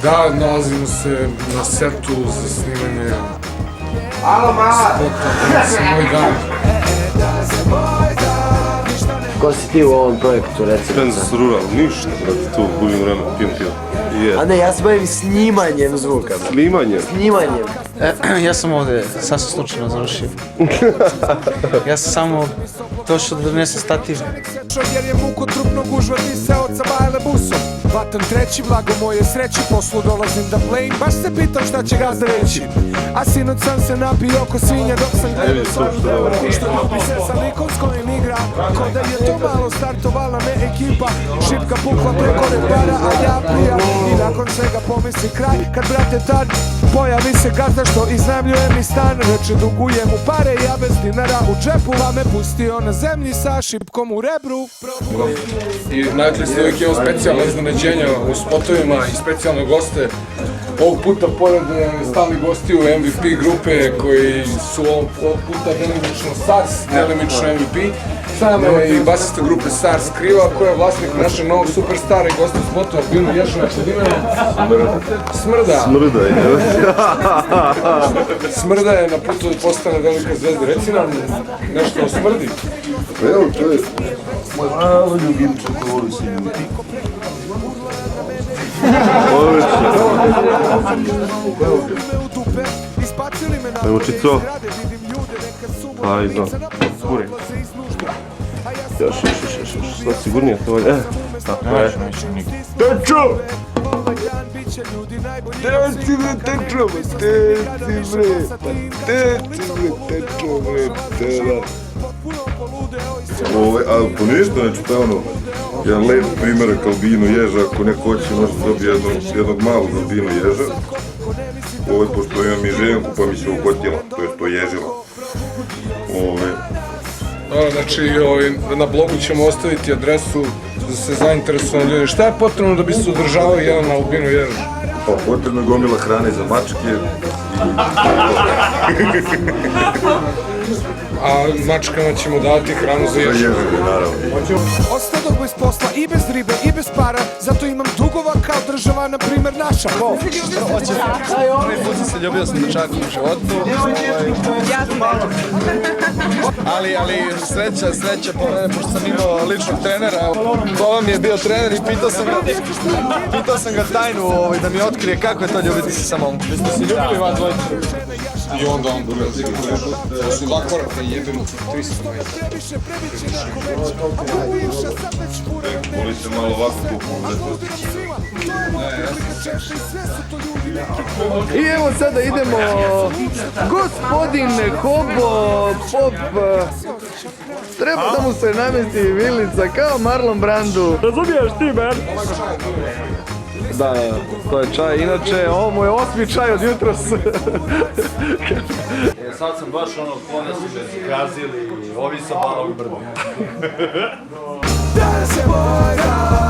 Da, nalazimo se na setu za snimanje spota Danas je moj dan. Ko si ti u ovom projektu, recimo? Kansas Rural, ništa, brate, tu gubim vreme, pijem pivo. A ne, ja se bavim snimanjem zvuka. Snimanje? Snimanjem. Ja sam ovdje sasvim slučajno završio. Ja sam samo došao da donesem stativ. Jer je mukotrpno gužvati se od Sabajle busom. Vatam treći, blago moje sreći, poslu dolazim da play. Baš se pitam šta će gazda reći. A sinoć sam se napio oko svinja dok sam gledao svoju devu. Što ljubi se sa likom s kojim igra. Ko da je to malo startovala me ekipa. Šipka pukla preko repara, a ja prijam. I nakon svega pomisli kraj, kad brate tad pojavi se gazda što iznajmljuje mi stan. Reče duguje mu pare, ja bez dinara u džepu. A me pustio na zemlji sa šipkom u rebru. I navikli ste uvijek imamo specijalne iznenađenja u spotovima i specijalne goste. Ovog puta pored stalnih gostiju MVP grupe koji su ovog puta delimično SARS, delimično MVP. Sama je i basista grupe SARS Kriva koja je vlasnik naše novog superstara i gosta spotova Bino Ješović od imena Smrda. Smrda je. Smrda je na putu da postane velika zvezda. Reci nam nešto o Smrdi. Evo, to je moj malo ljubimčak, voli se ljudi. Evo čico. Ajde. Skuri. Još. Sad sigurnije to je. Tako je. Tečo! Ali po ništa, znači to je ono, jedan lep primjerak albino ježa, ako neko hoće može dobiti jednog malog albino ježa. Pošto imam i ženku pa mi se uhvatila, to je to ježila. Znači, na blogu ćemo ostaviti adresu za se zainteresovani ljudi. Šta je potrebno da bi se održavao jedan albino jež? Pa potrebno je gomila hrane za mačke A mačkama ćemo dati hranu za ježa. naravno. Ostao bez posla i bez ribe i bez para. Zato imam dugova kao država, na primjer naša. Prvi put sam se ljubio sam dečakom u životu. Ali sreća po mene, pošto sam imao ličnog trenera. Bova mi je bio trener i pitao sam ga tajnu da mi otkrije kako je to ljubiti se sa momkom. Jeste se ljubili vas dvojice? I onda on dolazi. To su dva koraka i jebeno 300 metara. Voli se malo ovako kupu. I evo sada idemo, gospodin Hobo Pop, treba da mu se namesti vilica kao Marlon Brandu. Razumiješ ti, man? Da, to je čaj, inače ovo mu je 8. čaj od jutros. Sad sam baš ono klonja su me zgazili, ovi sa balog brdo. Danas je moj dan.